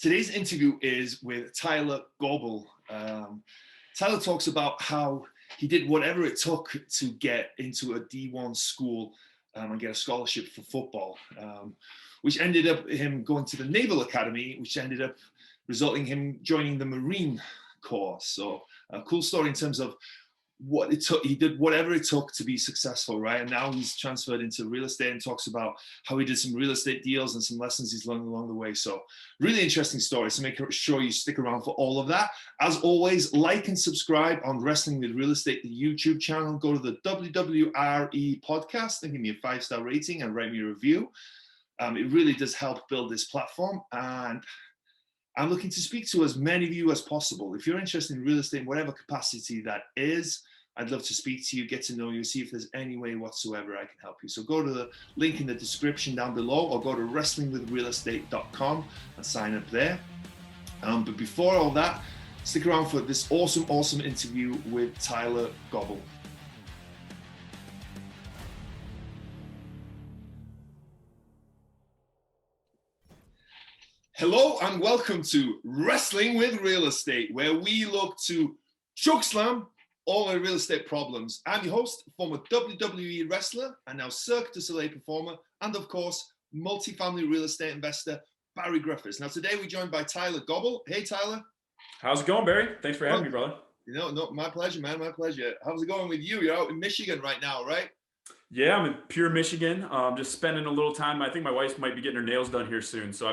Today's interview is with Tyler Goble. Tyler talks about how he did whatever it took to get into a D1 school and get a scholarship for football, which ended up him going to the Naval Academy, which ended up resulting him joining the Marine Corps. So a cool story in terms of what it took. He did whatever it took to be successful, right? And now he's transferred into real estate and talks about how he did some real estate deals and some lessons he's learned along the way. So really interesting story. So make sure you stick around for all of that. As always, like and subscribe on Wrestling with Real Estate, the YouTube channel. Go to the WWRE Podcast and give me a 5-star rating and write me a review. It really does help build this platform. And I'm looking to speak to as many of you as possible. If you're interested in real estate in whatever capacity that is, I'd love to speak to you, get to know you, see if there's any way whatsoever I can help you. So go to the link in the description down below or go to wrestlingwithrealestate.com and sign up there. But before all that, stick around for this awesome interview with Tyler Goble. Hello and welcome to Wrestling with Real Estate, where we look to chokeslam all our real estate problems. I'm your host, former WWE wrestler and now Cirque du Soleil performer, and of course, multifamily real estate investor, Barri Griffiths. Now today we're joined by Tyler Goble. Hey, Tyler. How's it going, Barry? Thanks for having me, brother. No, my pleasure, man, my pleasure. How's it going with you? You're out in Michigan right now, right? Yeah, I'm in pure Michigan. Just spending a little time. I think my wife might be getting her nails done here soon, so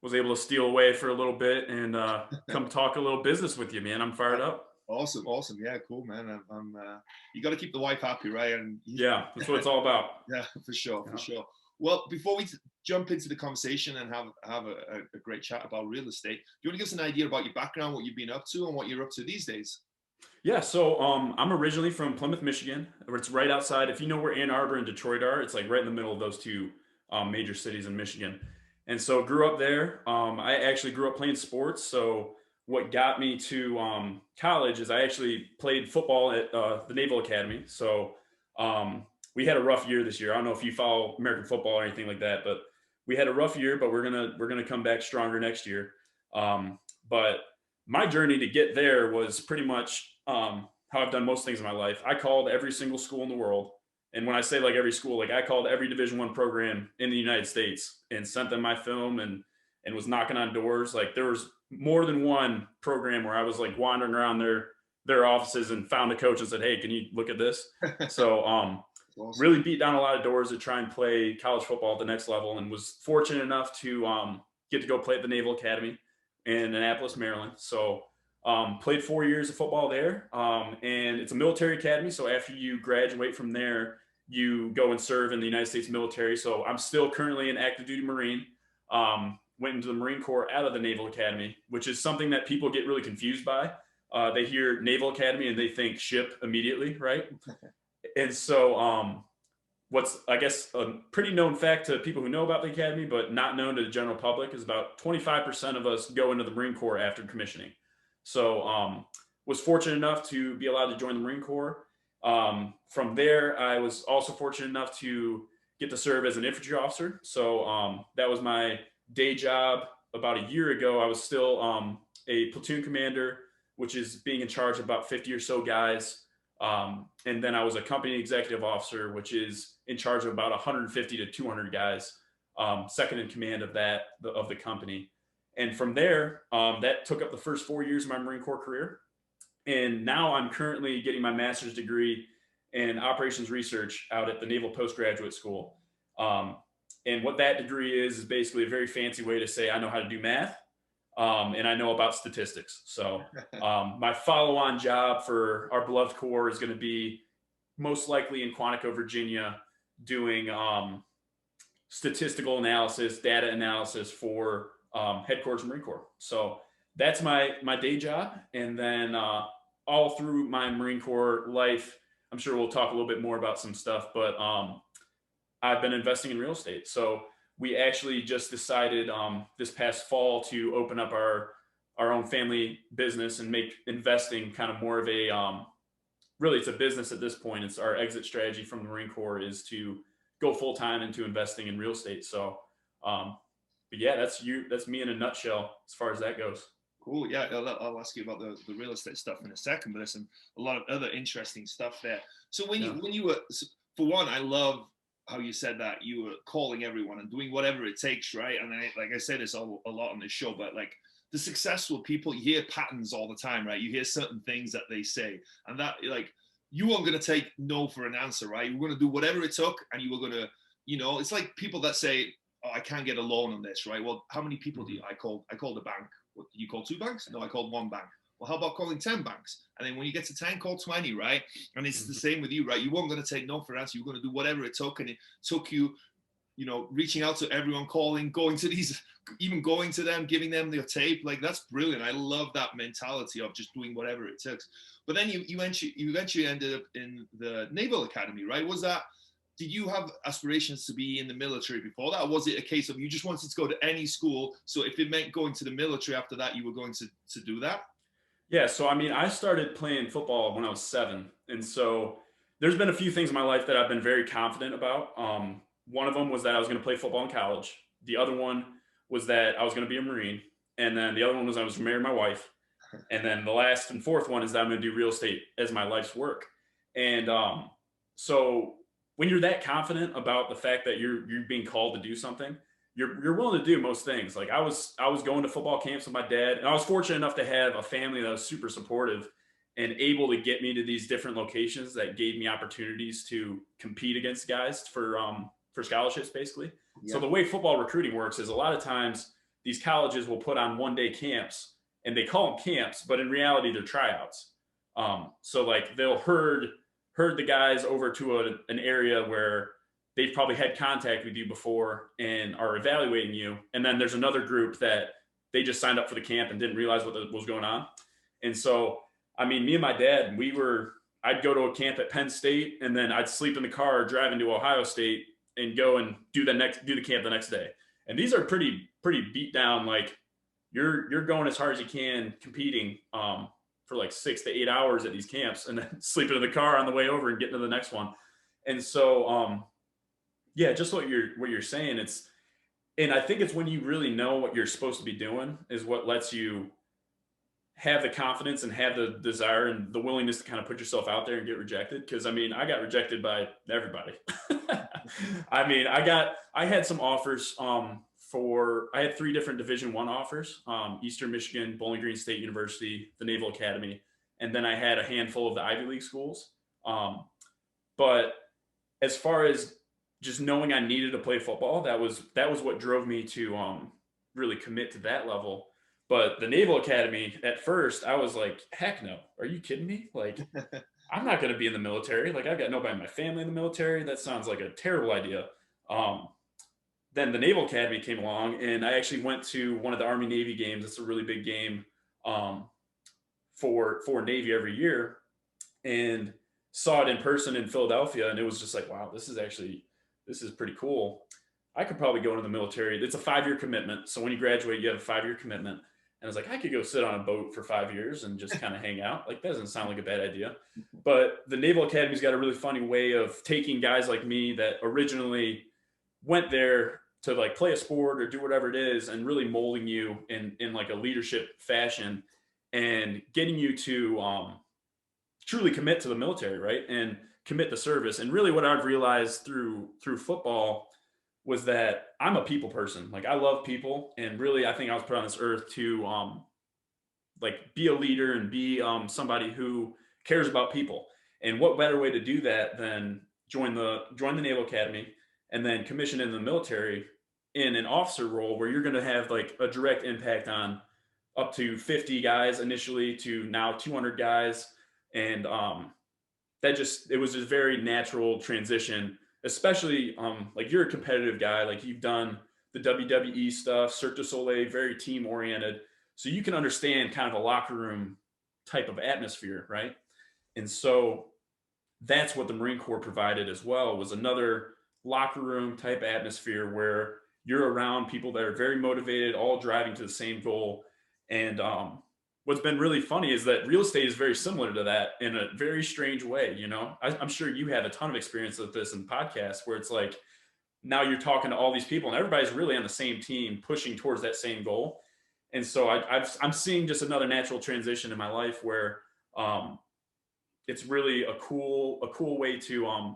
was able to steal away for a little bit and come talk a little business with you, man. I'm fired up. Awesome. Yeah, cool, man. You got to keep the wife happy, right? And yeah, that's what it's all about. Yeah, for sure. Well, before we jump into the conversation and have a great chat about real estate, do you want to give us an idea about your background, what you've been up to, and what you're up to these days? Yeah, so I'm originally from Plymouth, Michigan. It's right outside. If you know where Ann Arbor and Detroit are, it's like right in the middle of those two major cities in Michigan. And so grew up there. I actually grew up playing sports. So what got me to college is I actually played football at the Naval Academy. So we had a rough year this year. I don't know if you follow American football or anything like that, but we had a rough year, but we're gonna come back stronger next year. But my journey to get there was pretty much how I've done most things in my life. I called every single school in the world. And when I say like every school, like I called every Division I program in the United States and sent them my film and was knocking on doors. Like there was more than one program where I was like wandering around their offices and found a coach and said, "Hey, can you look at this?" So awesome. Really beat down a lot of doors to try and play college football at the next level, and was fortunate enough to get to go play at the Naval Academy in Annapolis, Maryland. So played 4 years of football there, and it's a military academy. So after you graduate from there, you go and serve in the United States military. So I'm still currently an active duty Marine. Went into the Marine Corps out of the Naval Academy, which is something that people get really confused by. They hear Naval Academy and they think ship immediately, right? And so what's, I guess, a pretty known fact to people who know about the Academy, but not known to the general public, is about 25% of us go into the Marine Corps after commissioning. So was fortunate enough to be allowed to join the Marine Corps. From there, I was also fortunate enough to get to serve as an infantry officer. So that was my day job. About a year ago, I was still a platoon commander, which is being in charge of about 50 or so guys. And then I was a company executive officer, which is in charge of about 150 to 200 guys, second in command of the company. And from there, that took up the first 4 years of my Marine Corps career. And now I'm currently getting my master's degree in operations research out at the Naval Postgraduate School. And what that degree is basically a very fancy way to say I know how to do math, and I know about statistics. So my follow-on job for our beloved Corps is going to be most likely in Quantico, Virginia, doing statistical analysis, data analysis for headquarters Marine Corps. So that's my day job. And then all through my Marine Corps life, I'm sure we'll talk a little bit more about some stuff, but I've been investing in real estate. So we actually just decided this past fall to open up our own family business and make investing kind of more of a, really it's a business at this point. It's our exit strategy from the Marine Corps is to go full-time into investing in real estate. So but yeah, that's me in a nutshell as far as that goes. Cool. Yeah, I'll ask you about the real estate stuff in a second, but there's a lot of other interesting stuff there. So when you were, for one, I love how you said that you were calling everyone and doing whatever it takes, right? And like I said, it's a lot on this show, but like the successful people, you hear patterns all the time, right? You hear certain things that they say, and that like you weren't going to take no for an answer, right? You were going to do whatever it took, and you were going to, it's like people that say, "Oh, I can't get a loan on this," right? Well, how many people do you? I called a bank. What, you call 2 banks? No, I called 1 bank. Well, how about calling 10 banks? And then when you get to 10, call 20, right? And it's the same with you, right? You weren't going to take no for an answer. You were going to do whatever it took, and it took you, reaching out to everyone, calling, going to these, even going to them, giving them their tape. Like, that's brilliant. I love that mentality of just doing whatever it takes. But then you eventually ended up in the Naval Academy, right? Did you have aspirations to be in the military before that? Or was it a case of you just wanted to go to any school, so if it meant going to the military after that, you were going to do that? Yeah, so I mean, I started playing football when I was 7. And so there's been a few things in my life that I've been very confident about. One of them was that I was going to play football in college. The other one was that I was going to be a Marine. And then the other one was I was going to marry my wife. And then the last and fourth one is that I'm going to do real estate as my life's work. And so when you're that confident about the fact that you're being called to do something, you're willing to do most things. Like I was going to football camps with my dad, and I was fortunate enough to have a family that was super supportive and able to get me to these different locations that gave me opportunities to compete against guys for scholarships, basically. Yeah. So the way football recruiting works is a lot of times these colleges will put on 1-day camps, and they call them camps, but in reality they're tryouts. So like they'll herd the guys over to an area where they've probably had contact with you before and are evaluating you. And then there's another group that they just signed up for the camp and didn't realize what was going on. And so, I mean, me and my dad, I'd go to a camp at Penn State, and then I'd sleep in the car driving to Ohio State and go and do the camp the next day. And these are pretty beat down. Like you're going as hard as you can competing, for like 6 to 8 hours at these camps, and then sleeping in the car on the way over and getting to the next one. And so, yeah, just what you're saying, and I think it's when you really know what you're supposed to be doing is what lets you have the confidence and have the desire and the willingness to kind of put yourself out there and get rejected. Cause I mean, I got rejected by everybody. I mean, I had some offers, I had 3 different Division I offers, Eastern Michigan, Bowling Green State University, the Naval Academy, and then I had a handful of the Ivy League schools. But as far as just knowing I needed to play football, that was what drove me to really commit to that level. But the Naval Academy, at first, I was like, heck no. Are you kidding me? Like, I'm not going to be in the military. Like, I've got nobody in my family in the military. That sounds like a terrible idea. Then the Naval Academy came along, and I actually went to one of the Army-Navy games. It's a really big game for Navy every year, and saw it in person in Philadelphia, and it was just like, wow, this is pretty cool. I could probably go into the military. It's a 5-year commitment. So when you graduate, you have a 5-year commitment. And I was like, I could go sit on a boat for 5 years and just kind of hang out. Like, that doesn't sound like a bad idea. But the Naval Academy's got a really funny way of taking guys like me that originally went there to like play a sport or do whatever it is, and really molding you in like a leadership fashion and getting you to truly commit to the military, right? And commit to service. And really what I've realized through football was that I'm a people person. Like, I love people. And really, I think I was put on this earth to like be a leader and be somebody who cares about people. And what better way to do that than join the Naval Academy and then commission in the military in an officer role where you're going to have like a direct impact on up to 50 guys initially to now 200 guys. And it was just very natural transition, especially like you're a competitive guy, like you've done the WWE stuff, Cirque du Soleil, very team oriented. So you can understand kind of a locker room type of atmosphere, right? And so that's what the Marine Corps provided as well, was another locker room type atmosphere where you're around people that are very motivated, all driving to the same goal. And what's been really funny is that real estate is very similar to that in a very strange way. You know, I'm sure you have a ton of experience with this in podcasts where it's like now you're talking to all these people and everybody's really on the same team pushing towards that same goal. And so I'm seeing just another natural transition in my life where it's really a cool way to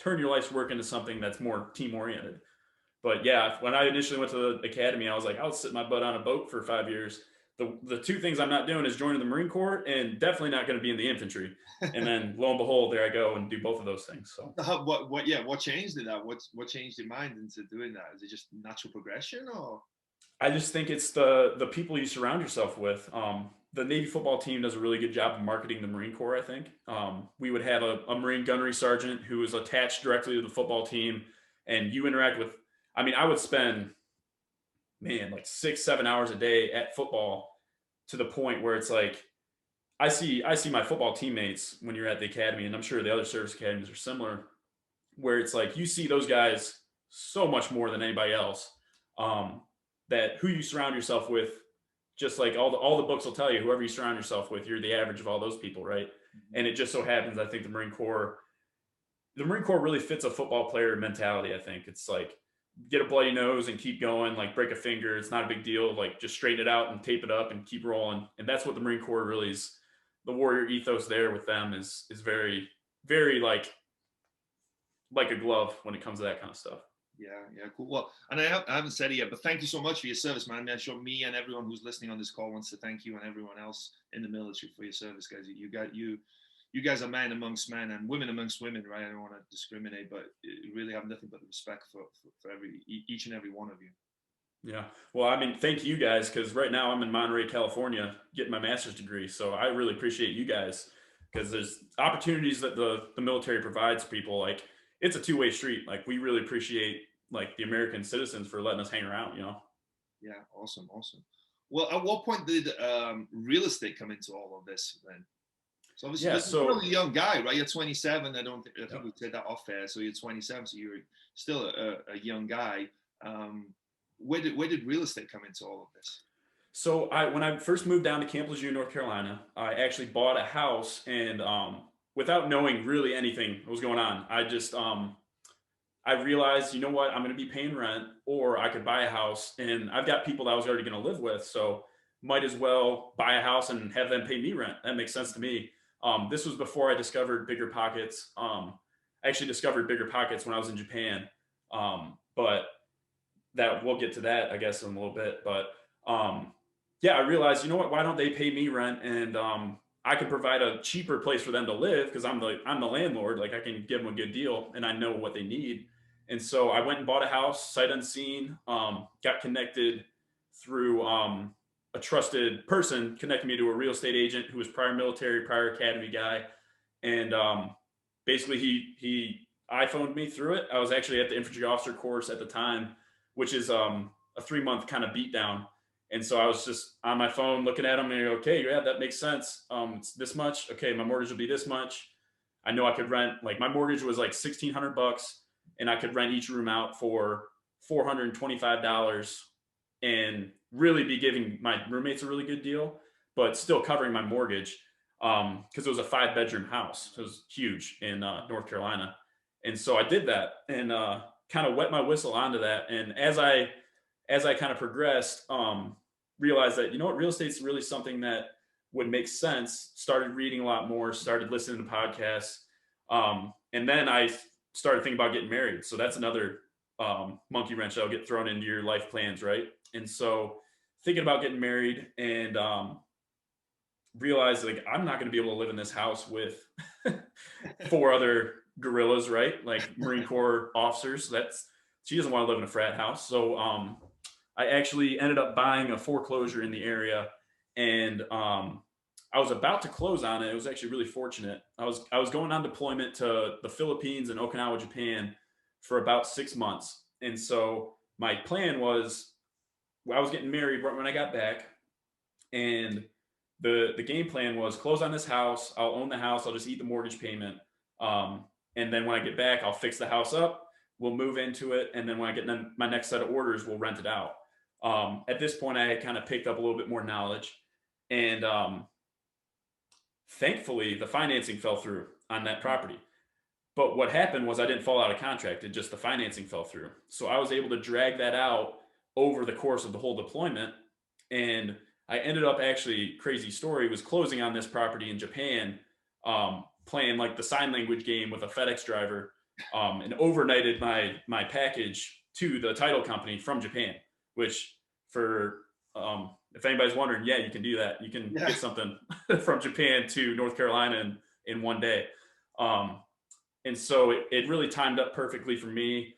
turn your life's work into something that's more team oriented. But yeah, when I initially went to the academy, I was like, I'll sit my butt on a boat for 5 years. The two things I'm not doing is joining the Marine Corps and definitely not going to be in the infantry. And then lo and behold, there I go and do both of those things. So what changed in that? What changed your mind into doing that? Is it just natural progression, or? I just think it's the people you surround yourself with. The Navy football team does a really good job of marketing the Marine Corps, I think. We would have a Marine gunnery sergeant who is attached directly to the football team, and you interact with, I mean, I would spend, man, like 6-7 hours a day at football, to the point where it's like, I see my football teammates when you're at the academy, and I'm sure the other service academies are similar, where it's like you see those guys so much more than anybody else. That who you surround yourself with, just like all the books will tell you, whoever you surround yourself with, you're the average of all those people, right? And it just so happens, I think the Marine Corps really fits a football player mentality. I think it's like, get a bloody nose and keep going, like break a finger, it's not a big deal, like just straighten it out and tape it up and keep rolling. And that's what the Marine Corps really is. The warrior ethos there with them is very, very like a glove when it comes to that kind of stuff. Yeah, cool. Well, and I haven't said it yet, but thank you so much for your service, man. I mean, I'm sure me and everyone who's listening on this call wants to thank you, and everyone else in the military, for your service, guys. You guys are men amongst men and women amongst women, right? I don't want to discriminate, but you really have nothing but respect for each and every one of you. Yeah. Well, I mean, thank you guys, because right now I'm in Monterey, California, getting my master's degree. So I really appreciate you guys, because there's opportunities that the military provides people. Like, it's a two-way street. Like, we really appreciate like the American citizens for letting us hang around, you know? Yeah. Awesome. Well, at what point did real estate come into all of this then? So obviously, you're a young guy, right? You're 27. I think we said that off air. So you're 27. So you're still a young guy. Where did real estate come into all of this? So when I first moved down to Camp Lejeune, North Carolina, I actually bought a house, and without knowing really anything that was going on, I just I realized, you know what, I'm going to be paying rent, or I could buy a house, and I've got people that I was already going to live with, so might as well buy a house and have them pay me rent. That makes sense to me. This was before I discovered Bigger Pockets. I actually discovered Bigger Pockets when I was in Japan, but that we'll get to that, I guess, in a little bit. But yeah, I realized, you know what, why don't they pay me rent, and I can provide a cheaper place for them to live, because I'm the landlord. Like, I can give them a good deal, and I know what they need. And so I went and bought a house, sight unseen, got connected through a trusted person, connected me to a real estate agent who was prior military, prior academy guy. And basically he iPhoned me through it. I was actually at the infantry officer course at the time, which is a 3-month kind of beat down. And so I was just on my phone looking at them and okay, yeah, that makes sense. It's this much. Okay, my mortgage will be this much. I know I could rent, like, my mortgage was like $1,600, and I could rent each room out for $425 and really be giving my roommates a really good deal, but still covering my mortgage, because it was a 5-bedroom house. So it was huge in North Carolina. And so I did that, and kind of wet my whistle onto that. And as I kind of progressed, realized that, you know what, real estate's really something that would make sense. Started reading a lot more, started listening to podcasts. And then I started thinking about getting married. So that's another monkey wrench that'll get thrown into your life plans, right? And so thinking about getting married, and realized, like, I'm not going to be able to live in this house with 4 other guerrillas, right? Like Marine Corps officers. She doesn't want to live in a frat house. So I actually ended up buying a foreclosure in the area, and I was about to close on it. It was actually really fortunate. I was going on deployment to the Philippines and Okinawa, Japan for about 6 months. And so my plan was, I was getting married right when I got back, and the game plan was close on this house. I'll own the house. I'll just eat the mortgage payment. And then when I get back, I'll fix the house up. We'll move into it. And then when I get my next set of orders, we'll rent it out. At this point, I had kind of picked up a little bit more knowledge, and thankfully the financing fell through on that property. But what happened was I didn't fall out of contract. It just, the financing fell through. So I was able to drag that out over the course of the whole deployment. And I ended up, actually, crazy story, was closing on this property in Japan, playing like the sign language game with a FedEx driver, and overnighted my package to the title company from Japan, which for, if anybody's wondering, yeah, you can do that. You can get something from Japan to North Carolina in one day. And so it really timed up perfectly for me.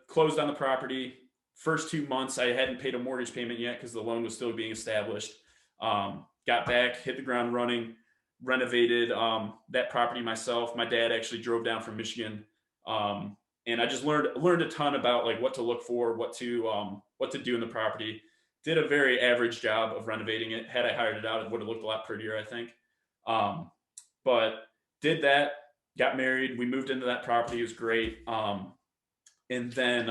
Closed on the property. First 2 months, I hadn't paid a mortgage payment yet because the loan was still being established. Got back, hit the ground running, renovated that property myself. My dad actually drove down from Michigan. And I just learned a ton about like what to look for, what to do in the property. Did a very average job of renovating it. Had I hired it out, it would have looked a lot prettier, I think. But did that, got married. We moved into that property. It was great. And then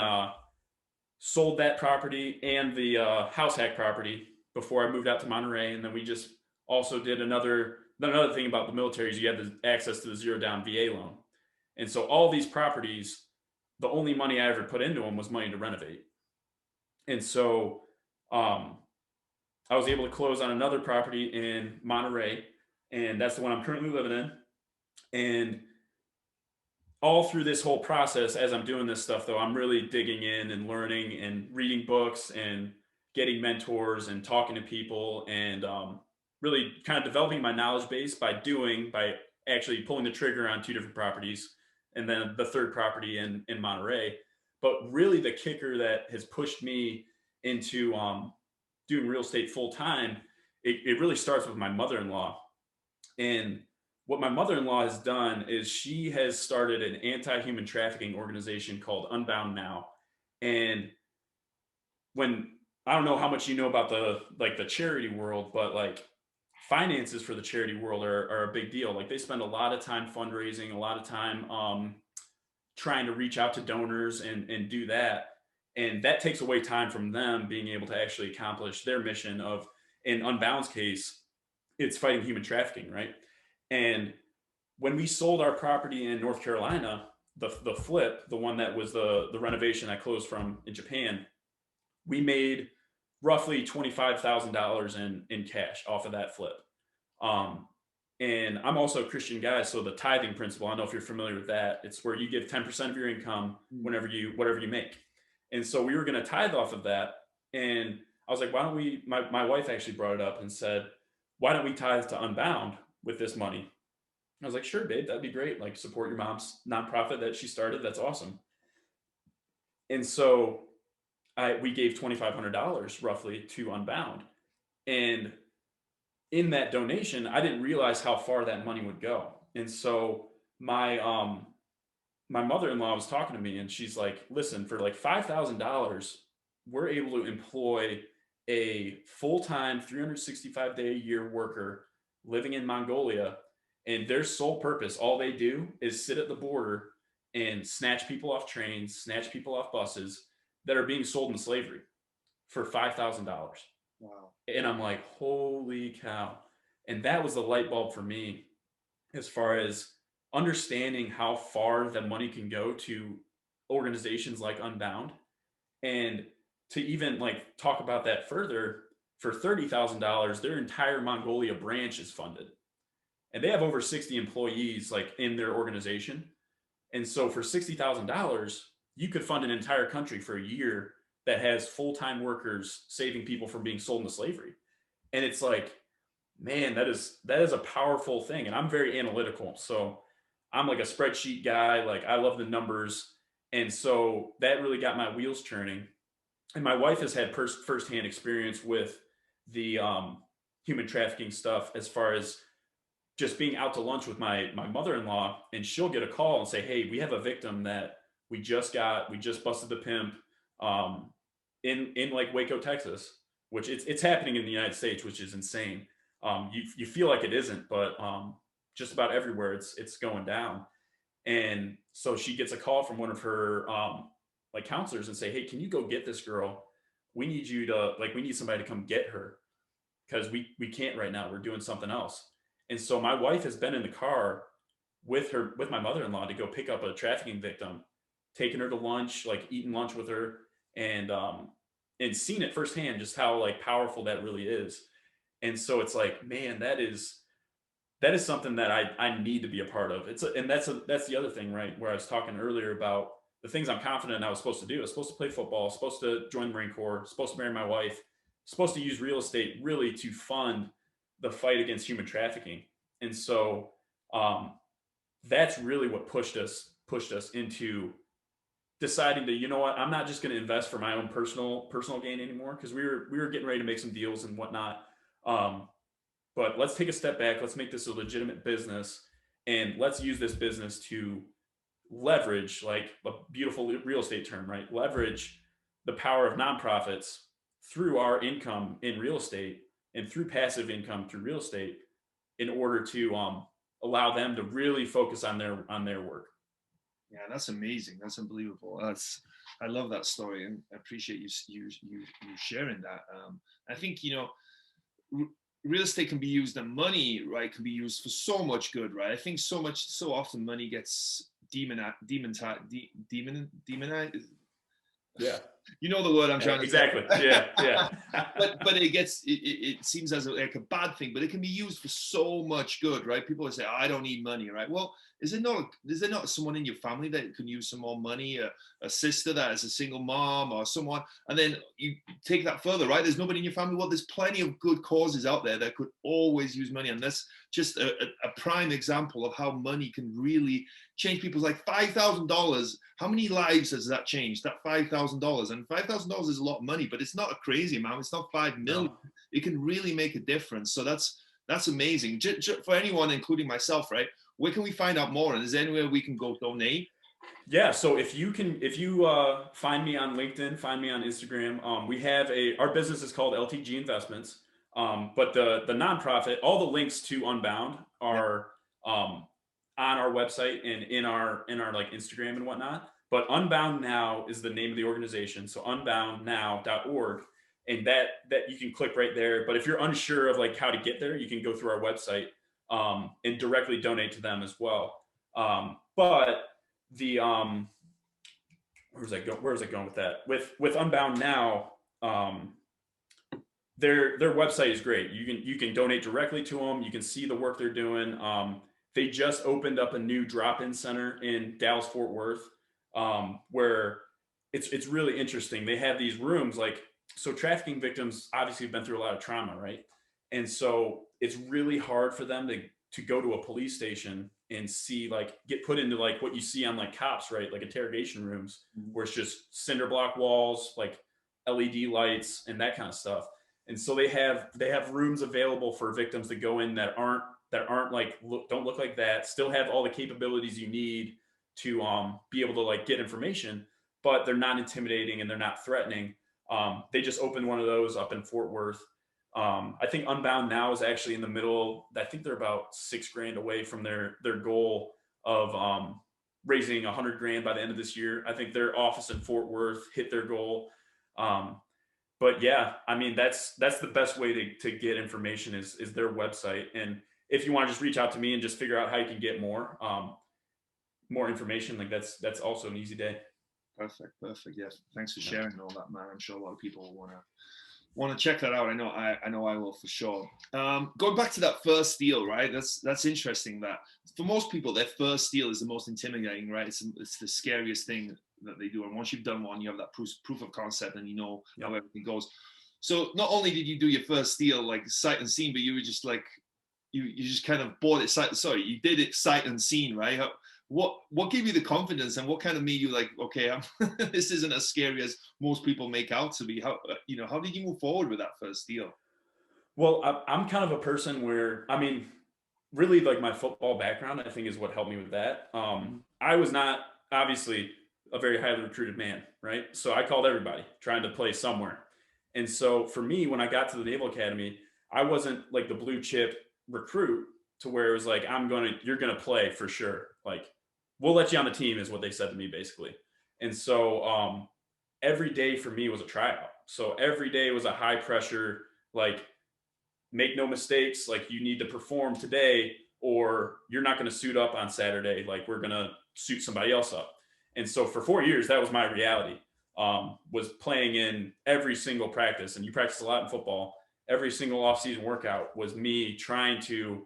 sold that property and the house hack property before I moved out to Monterey. And then we just also did another thing about the military is you had the access to the zero down VA loan. And so all these properties, the only money I ever put into them was money to renovate. And so I was able to close on another property in Monterey, and that's the one I'm currently living in. And all through this whole process, as I'm doing this stuff, though, I'm really digging in and learning and reading books and getting mentors and talking to people and really kind of developing my knowledge base by actually pulling the trigger on 2 different properties and then the third property in Monterey. But really the kicker that has pushed me into doing real estate full time, it really starts with my mother-in-law. And what my mother-in-law has done is she has started an anti-human trafficking organization called Unbound Now. And I don't know how much you know about the charity world, but like finances for the charity world are a big deal. Like they spend a lot of time fundraising, a lot of time trying to reach out to donors and do that. And that takes away time from them being able to actually accomplish their mission of, in Unbound's case, it's fighting human trafficking, right? And when we sold our property in North Carolina, the flip, the one that was the renovation I closed from in Japan, we made roughly $25,000 in cash off of that flip. And I'm also a Christian guy, so the tithing principle, I don't know if you're familiar with that. It's where you give 10% of your income whatever you make. And so we were going to tithe off of that. And I was like, why don't we, my wife actually brought it up and said, why don't we tithe to Unbound with this money? I was like, sure, babe, that'd be great. Like support your mom's nonprofit that she started. That's awesome. And so we gave $2,500 roughly to Unbound. And in that donation, I didn't realize how far that money would go. And so my mother-in-law was talking to me and she's like, listen, for like $5,000, we're able to employ a full-time 365-day-a-year worker living in Mongolia. And their sole purpose, all they do is sit at the border and snatch people off trains, snatch people off buses that are being sold into slavery for $5,000. Wow. And I'm like, holy cow. And that was the light bulb for me as far as understanding how far the money can go to organizations like Unbound. And to even like talk about that further, for $30,000, their entire Mongolia branch is funded. And they have over 60 employees like in their organization. And so for $60,000, you could fund an entire country for a year that has full-time workers saving people from being sold into slavery. And it's like, man, that is a powerful thing. And I'm very analytical. So I'm like a spreadsheet guy. Like I love the numbers. And so that really got my wheels churning. And my wife has had firsthand experience with the human trafficking stuff as far as just being out to lunch with my mother-in-law, and she'll get a call and say, hey, we have a victim that we just busted the pimp in like Waco, Texas, which it's happening in the United States, which is insane. You feel like it isn't, but just about everywhere it's going down. And so she gets a call from one of her like counselors and say, hey, can you go get this girl? We need somebody to come get her because we can't right now. We're doing something else. And so my wife has been in the car with my mother-in-law to go pick up a trafficking victim, taking her to lunch, like eating lunch with her, and seeing it firsthand, just how like powerful that really is. And so it's like, man, that is something that I need to be a part of. That's the other thing, right? Where I was talking earlier about the things I'm confident I was supposed to do. I was supposed to play football, I was supposed to join the Marine Corps, supposed to marry my wife, supposed to use real estate really to fund the fight against human trafficking. And so that's really what pushed us into deciding that, you know what, I'm not just going to invest for my own personal gain anymore, because we were getting ready to make some deals and whatnot. But let's take a step back. Let's make this a legitimate business, and let's use this business to leverage, like a beautiful real estate term, right? Leverage the power of nonprofits through our income in real estate and through passive income through real estate, in order to allow them to really focus on their work. Yeah, that's amazing. That's unbelievable. I love that story, and I appreciate you sharing that. I think, real estate can be used, and money, right, can be used for so much good, right? I think so often money gets demonized. Yeah. You know the word I'm trying to exactly. say. Yeah. but it seems as like a bad thing, but it can be used for so much good, right? People will say, I don't need money, right? Well, is there not someone in your family that can use some more money? A sister that is a single mom, or someone, and then you take that further, right? There's nobody in your family. Well, there's plenty of good causes out there that could always use money, and that's just a prime example of how money can really change people's, like $5,000. How many lives has that changed? That $5,000, and $5,000 is a lot of money, but it's not a crazy amount. It's not 5 million. No. It can really make a difference. So that's amazing. For anyone, including myself, right? Where can we find out more? And is there anywhere we can go donate? Yeah. So if you find me on LinkedIn, find me on Instagram. We have our business is called LTG Investments. But the nonprofit, all the links to Unbound are on our website and in our like Instagram and whatnot. But Unbound Now is the name of the organization. So unboundnow.org. And that you can click right there. But if you're unsure of like how to get there, you can go through our website and directly donate to them as well. But the where's I going with that? With Unbound Now, their website is great. You can donate directly to them. You can see the work they're doing. They just opened up a new drop-in center in Dallas-Fort Worth, where it's really interesting. They have these rooms, like, so trafficking victims obviously have been through a lot of trauma, right? And so it's really hard for them to go to a police station and see, like, get put into like what you see on like cops, right? Like interrogation rooms, where it's just cinder block walls, like LED lights and that kind of stuff. And so they have rooms available for victims to go in that aren't like, don't look like that, still have all the capabilities you need to be able to like get information, but they're not intimidating and they're not threatening. They just opened one of those up in Fort Worth. I think Unbound Now is actually in the middle. I think they're about $6,000 away from their goal of raising $100,000 by the end of this year. I think their office in Fort Worth hit their goal. But yeah, I mean, that's the best way to get information is their website. And if you want to just reach out to me and just figure out how you can get more information, like that's also an easy day. Perfect. Yes. Thanks for sharing all that, man. I'm sure a lot of people want to check that out. I know I will, for sure. Going back to that first deal, right? That's interesting. That for most people, their first deal is the most intimidating, right? It's the scariest thing that they do. And once you've done one, you have that proof of concept, and you know how everything goes. So not only did you do your first deal like sight and scene, but you were just like you just kind of bought it you did it sight and scene, right? What gave you the confidence, and what kind of made you like, okay, this isn't as scary as most people make out to be? How did you move forward with that first deal? Well, I'm kind of a person where, I mean, really like my football background, I think, is what helped me with that. I was not obviously a very highly recruited man, right? So I called everybody trying to play somewhere. And so for me, when I got to the Naval Academy, I wasn't like the blue chip recruit to where it was like, you're going to play for sure. Like, we'll let you on the team is what they said to me, basically. And so every day for me was a tryout. So every day was a high pressure, like, make no mistakes. Like, you need to perform today, or you're not going to suit up on Saturday. Like, we're going to suit somebody else up. And so for 4 years, that was my reality, was playing in every single practice. And you practice a lot in football. Every single off-season workout was me trying to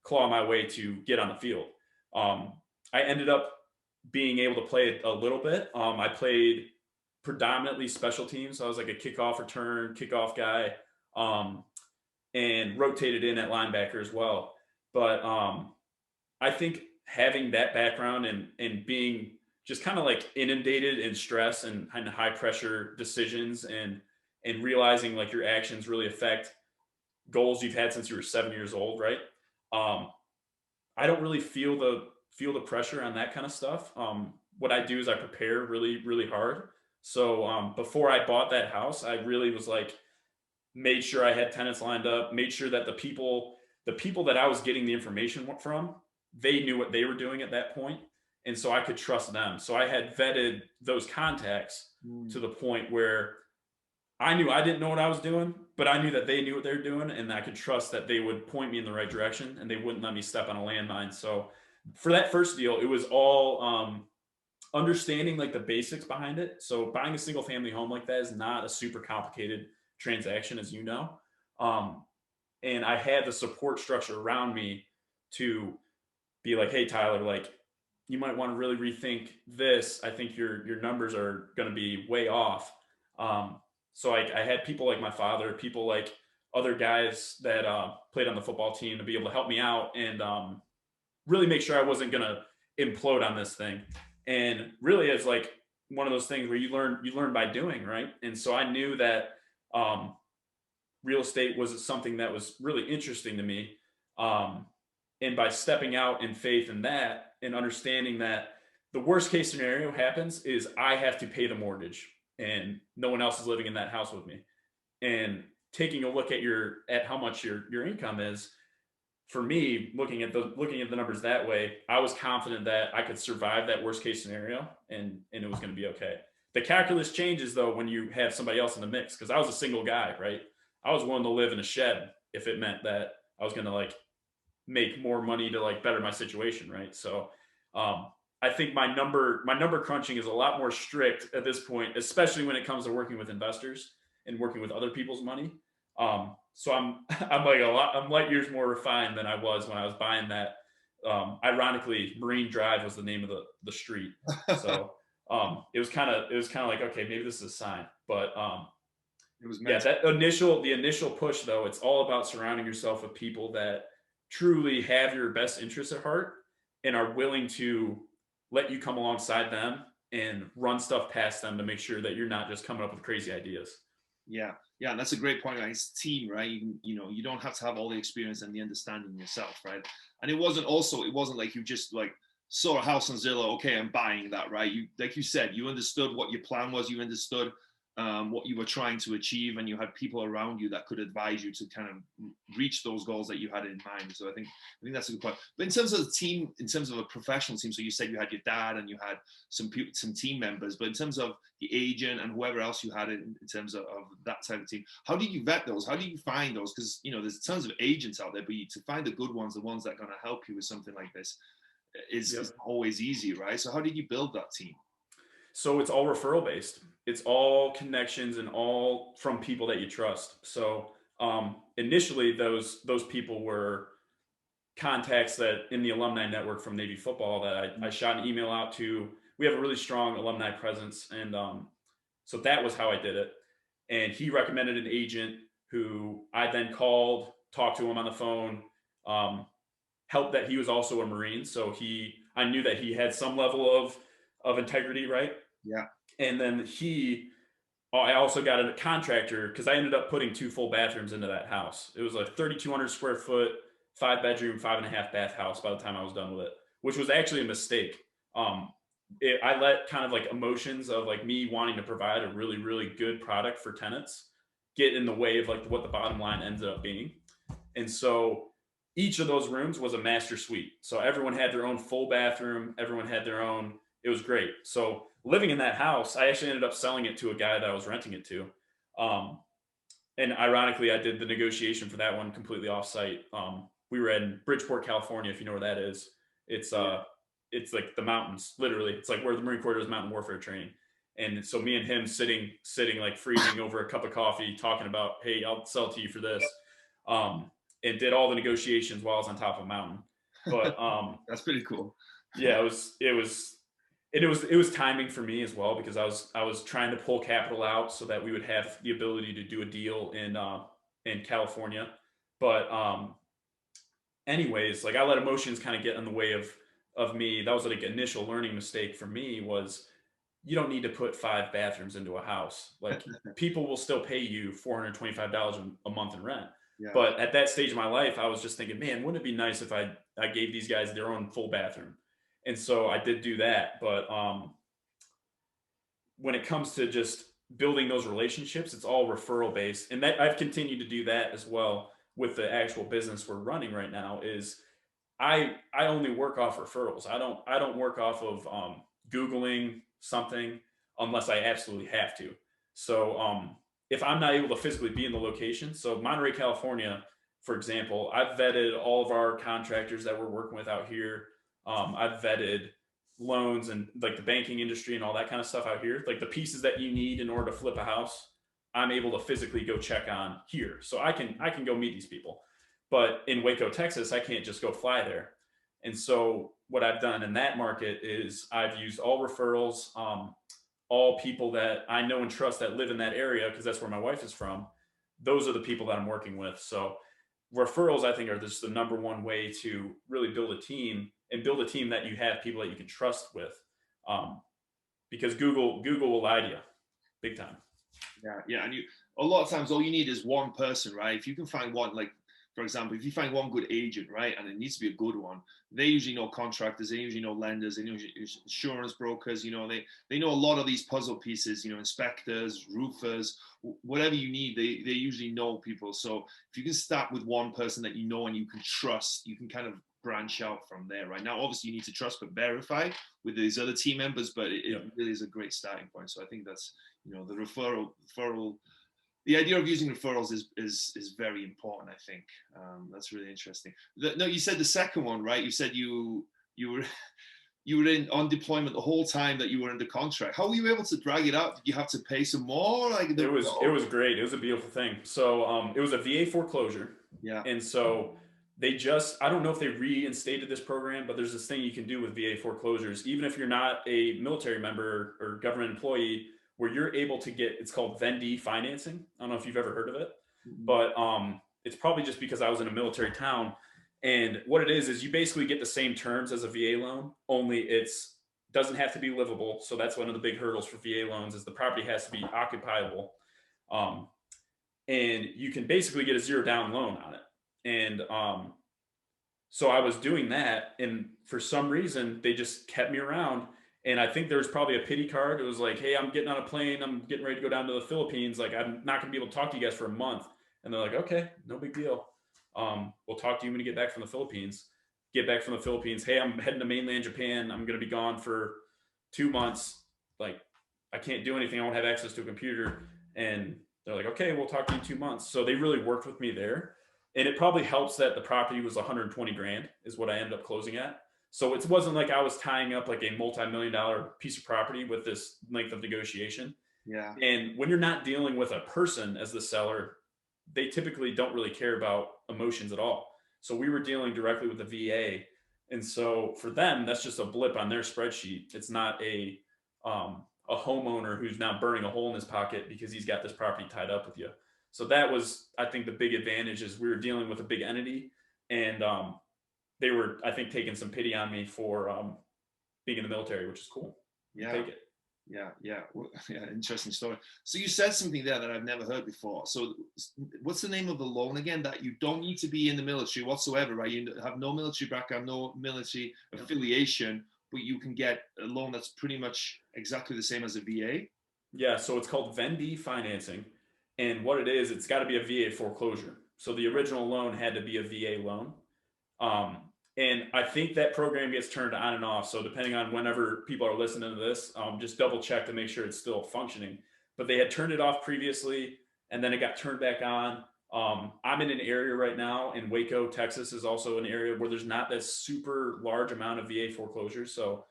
claw my way to get on the field. I ended up being able to play a little bit. I played predominantly special teams. So I was like a kickoff return, kickoff guy, and rotated in at linebacker as well. But I think having that background and being just kind of like inundated in stress and high pressure decisions and realizing like your actions really affect goals you've had since you were 7 years old, right? I don't really feel the pressure on that kind of stuff. What I do is I prepare really, really hard. So before I bought that house, I really was like, made sure I had tenants lined up, made sure that the people that I was getting the information from, they knew what they were doing at that point. And so I could trust them. So I had vetted those contacts to the point where I knew I didn't know what I was doing, but I knew that they knew what they were doing, and I could trust that they would point me in the right direction and they wouldn't let me step on a landmine. So for that first deal, it was all understanding like the basics behind it. So buying a single family home like that is not a super complicated transaction, as you know. And I had the support structure around me to be like, hey, Tyler, like, you might want to really rethink this. I think your numbers are going to be way off. So I had people like my father, people like other guys that played on the football team to be able to help me out and really make sure I wasn't going to implode on this thing. And really, it's like one of those things where you learn by doing, right? And so I knew that real estate was something that was really interesting to me. And by stepping out in faith in that and understanding that the worst case scenario happens is I have to pay the mortgage and no one else is living in that house with me. And taking a look at how much your income is, for me, looking at the numbers that way, I was confident that I could survive that worst case scenario and it was going to be okay. The calculus changes though when you have somebody else in the mix, because I was a single guy, right? I was willing to live in a shed if it meant that I was going to like make more money to like better my situation, right? So I think my number crunching is a lot more strict at this point, especially when it comes to working with investors and working with other people's money. So I'm light years more refined than I was when I was buying that. Ironically, Marine Drive was the name of the street. So it was kind of like, okay, maybe this is a sign. But it was the initial push though, it's all about surrounding yourself with people that truly have your best interests at heart and are willing to let you come alongside them and run stuff past them to make sure that you're not just coming up with crazy ideas. Yeah, and that's a great point. Like, it's team, right? You don't have to have all the experience and the understanding yourself, right? And it wasn't like you just like saw a house on Zillow, okay, I'm buying that, right? You, like you said, you understood what your plan was, you understood what you were trying to achieve, and you had people around you that could advise you to kind of reach those goals that you had in mind. So I think that's a good point. But in terms of the team, in terms of a professional team, so you said you had your dad and you had some team members, but in terms of the agent and whoever else you had in terms of that type of team, how did you vet those? How do you find those? Because there's tons of agents out there, but to find the good ones, the ones that are going to help you with something like this, is always easy, right? So how did you build that team? So it's all referral based. It's all connections and all from people that you trust. So initially, those people were contacts that in the alumni network from Navy football that I shot an email out to. We have a really strong alumni presence, and so that was how I did it. And he recommended an agent who I then called, talked to him on the phone, helped that he was also a Marine, so I knew that he had some level of integrity, right? Yeah. And then I also got a contractor, because I ended up putting 2 full bathrooms into that house. It was a 3,200 square foot, 5-bedroom, 5.5 bath house by the time I was done with it, which was actually a mistake. I let kind of like emotions of like me wanting to provide a really, really good product for tenants get in the way of like what the bottom line ended up being. And so each of those rooms was a master suite. So everyone had their own full bathroom. Everyone had their own. It was great. So living in that house, I actually ended up selling it to a guy that I was renting it to. And ironically, I did the negotiation for that one completely off-site. we were in Bridgeport, California, if you know where that is. It's like the mountains, literally. It's like where the Marine Corps does mountain warfare training. And so me and him sitting like freezing over a cup of coffee, talking about, hey, I'll sell it to you for this. And did all the negotiations while I was on top of a mountain. But that's pretty cool. Yeah, it was timing for me as well, because I was trying to pull capital out so that we would have the ability to do a deal in California. But anyways, like I let emotions kind of get in the way of me. That was like an initial learning mistake for me, was you don't need to put 5 bathrooms into a house. Like people will still pay you $425 a month in rent. Yeah. But at that stage of my life, I was just thinking, man, wouldn't it be nice if I gave these guys their own full bathroom? And so I did do that. But when it comes to just building those relationships, it's all referral based. And that I've continued to do that as well with the actual business we're running right now. Is I only work off referrals. I don't work off of Googling something unless I absolutely have to. So if I'm not able to physically be in the location, so Monterey, California, for example, I've vetted all of our contractors that we're working with out here. I've vetted loans and like the banking industry and all that kind of stuff out here. Like the pieces that you need in order to flip a house, I'm able to physically go check on here. So I can go meet these people. But in Waco, Texas, I can't just go fly there. And so what I've done in that market is I've used all referrals, all people that I know and trust that live in that area, because that's where my wife is from. Those are the people that I'm working with. So referrals, I think, are just the number one way to really build a team, and build a team that you have people that you can trust with. Because Google will lie to you big time. Yeah. And a lot of times all you need is one person, right? If you can find one, like, for example, if you find one good agent, right, and it needs to be a good one, they usually know contractors, they usually know lenders, they know insurance brokers, they know a lot of these puzzle pieces, inspectors, roofers, whatever you need, they usually know people. So if you can start with one person that you know and you can trust, you can kind of branch out from there. Right now, obviously you need to trust but verify with these other team members, but it really is a great starting point. So I think that's, the referral. The idea of using referrals is very important. I think that's really interesting. No, you said the second one, right? You said you were on deployment the whole time that you were in the contract. How were you able to drag it out? Did you have to pay some more? It was great. It was a beautiful thing. So it was a VA foreclosure. Yeah. And so I don't know if they reinstated this program, but there's this thing you can do with VA foreclosures, even if you're not a military member or government employee, where you're able to get, it's called vendee financing. I don't know if you've ever heard of it, but it's probably just because I was in a military town. And what it is you basically get the same terms as a VA loan, only doesn't have to be livable. So that's one of the big hurdles for VA loans, is the property has to be occupiable. And you can basically get a 0 down loan on it. And so I was doing that, and for some reason they just kept me around. And I think there's probably a pity card. It was like, hey, I'm getting on a plane. I'm getting ready to go down to the Philippines. Like, I'm not going to be able to talk to you guys for a month. And they're like, okay, no big deal. We'll talk to you when you get back from the Philippines. Get back from the Philippines. Hey, I'm heading to mainland Japan. I'm going to be gone for 2 months. Like, I can't do anything. I won't have access to a computer. And they're like, okay, we'll talk to you in 2 months. So they really worked with me there. And it probably helps that the property was $120,000 is what I ended up closing at. So it wasn't like I was tying up like a multi-million-dollar piece of property with this length of negotiation. Yeah. And when you're not dealing with a person as the seller, they typically don't really care about emotions at all. So we were dealing directly with the VA. And so for them, that's just a blip on their spreadsheet. It's not a homeowner who's now burning a hole in his pocket because he's got this property tied up with you. So that was, I think, the big advantage, is we were dealing with a big entity, and they were, I think, taking some pity on me for being in the military, which is cool. Yeah. Take it. Yeah. Interesting story. So you said something there that I've never heard before. So what's the name of the loan again? That you don't need to be in the military whatsoever, right? You have no military background, no military affiliation, but you can get a loan that's pretty much exactly the same as a VA. Yeah. So it's called vendee financing. And what it is, it's got to be a VA foreclosure. So the original loan had to be a VA loan. And I think that program gets turned on and off. So depending on whenever people are listening to this, just double check to make sure it's still functioning. But they had turned it off previously, and then it got turned back on. I'm in an area right now in Waco, Texas is also an area where there's not that super large amount of VA foreclosures. So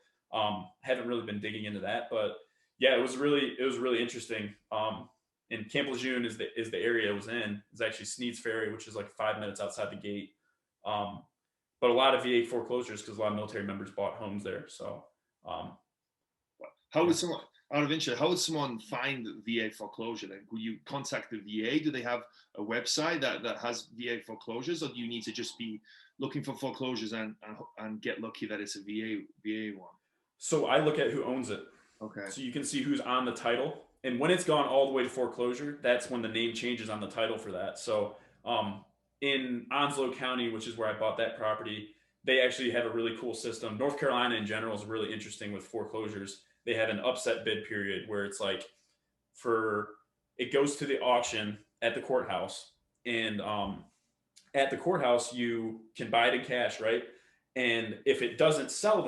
haven't really been digging into that, but yeah, it was really interesting. And Camp Lejeune is the area it was in. It's actually Sneed's Ferry, which is like 5 minutes outside the gate. Um, but a lot of VA foreclosures because a lot of military members bought homes there. So how would someone, out of interest, how would someone find VA foreclosure then? Would you contact the VA? Do they have a website that has VA foreclosures, or do you need to just be looking for foreclosures and get lucky that it's a VA one? So I look at who owns it. Okay. So you can see who's on the title. And when it's gone all the way to foreclosure, that's when the name changes on the title for that. So in Onslow County, which is where I bought that property, they actually have a really cool system. North Carolina in general is really interesting with foreclosures. They have an upset bid period where it's like it goes to the auction at the courthouse. And at the courthouse, you can buy it in cash, right? And if it doesn't sell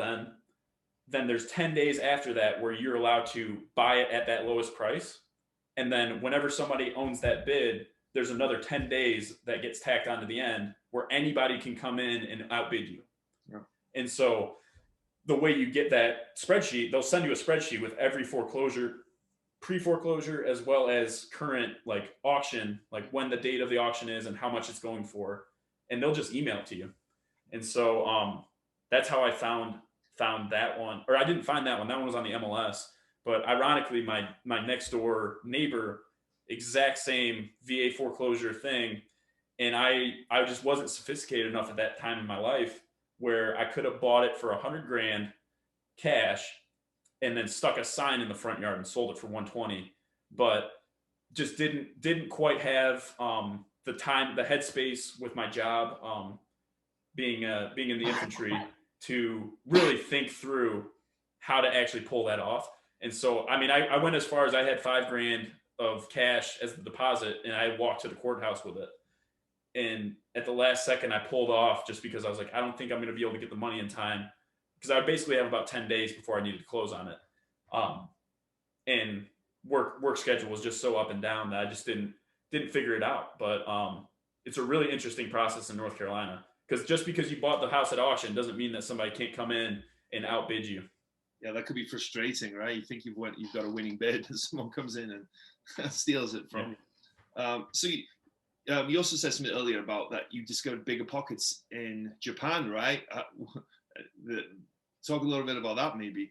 then there's 10 days after that where you're allowed to buy it at that lowest price. And then whenever somebody owns that bid, there's another 10 days that gets tacked onto the end where anybody can come in and outbid you. Yeah. And so the way you get that spreadsheet, they'll send you a spreadsheet with every foreclosure, pre-foreclosure, as well as current like auction, like when the date of the auction is and how much it's going for. And they'll just email it to you. And so that's how I found that one, or I didn't find that one. That one was on the MLS. But ironically, my next door neighbor, exact same VA foreclosure thing. And I just wasn't sophisticated enough at that time in my life where I could have bought it for $100,000 cash and then stuck a sign in the front yard and sold it for 120. But just didn't quite have the time, the headspace with my job, being in the infantry to really think through how to actually pull that off. And so, I mean, I went as far as I had $5,000 of cash as the deposit and I walked to the courthouse with it. And at the last second I pulled off just because I was like, I don't think I'm going to be able to get the money in time because I basically have about 10 days before I needed to close on it. And work schedule was just so up and down that I just didn't figure it out. But it's a really interesting process in North Carolina. Because just because you bought the house at auction doesn't mean that somebody can't come in and outbid you. Yeah, that could be frustrating, right? You think you've got a winning bid, and someone comes in and steals it from you. So you also said something earlier about that you discovered bigger pockets in Japan, right? Talk a little bit about that, maybe.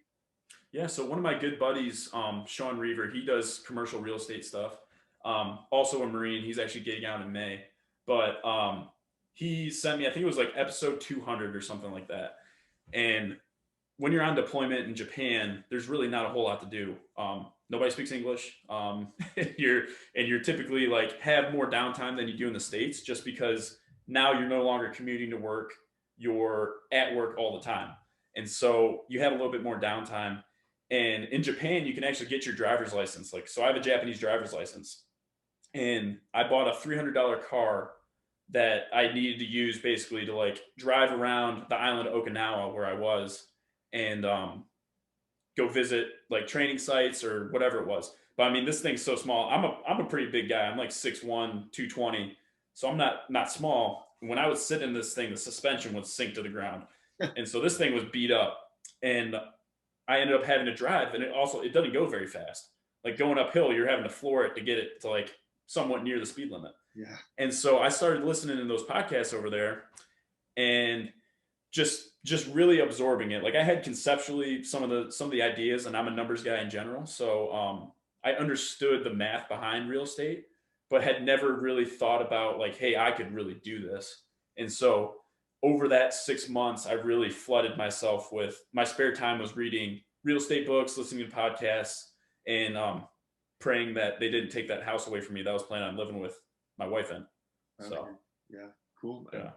Yeah, so one of my good buddies, Sean Reaver, he does commercial real estate stuff. Also a Marine. He's actually getting out in May, but he sent me, I think it was like episode 200 or something like that. And when you're on deployment in Japan, there's really not a whole lot to do. Nobody speaks English. You're typically like have more downtime than you do in the States just because now you're no longer commuting to work. You're at work all the time. And so you have a little bit more downtime. And in Japan, you can actually get your driver's license. So I have a Japanese driver's license and I bought a $300 car that I needed to use basically to like drive around the island of Okinawa where I was and go visit like training sites or whatever it was. But I mean, this thing's so small. I'm a pretty big guy. I'm like 6'1", 220. So I'm not small. When I would sit in this thing, the suspension would sink to the ground. And so this thing was beat up and I ended up having to drive. And it doesn't go very fast. Like going uphill, you're having to floor it to get it to like somewhat near the speed limit. Yeah. And so I started listening to those podcasts over there and just really absorbing it. Like I had conceptually some of the ideas and I'm a numbers guy in general. So I understood the math behind real estate, but had never really thought about like, hey, I could really do this. And so over that 6 months, I really flooded myself with my spare time was reading real estate books, listening to podcasts, and praying that they didn't take that house away from me that I was planning on living with my wife in. So okay. Yeah, cool. Yeah.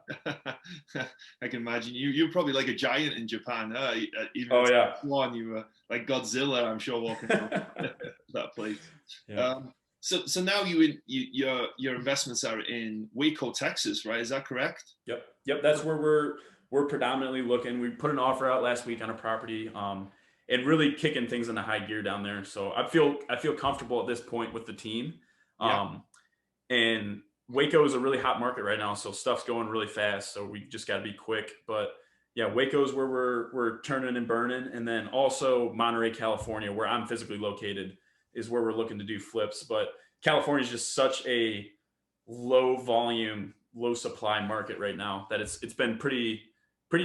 I can imagine you're probably like a giant in Japan. Oh yeah, one you were like Godzilla, I'm sure, walking around that place. Yeah. So now your investments are in Waco, Texas, right? Is that correct? Yep. That's where we're predominantly looking. We put an offer out last week on a property, and really kicking things into high gear down there. So I feel comfortable at this point with the team. Yeah. And Waco is a really hot market right now, so stuff's going really fast. So we just got to be quick. But yeah, Waco's where we're turning and burning, and then also Monterey, California, where I'm physically located, is where we're looking to do flips. But California is just such a low volume, low supply market right now that it's been pretty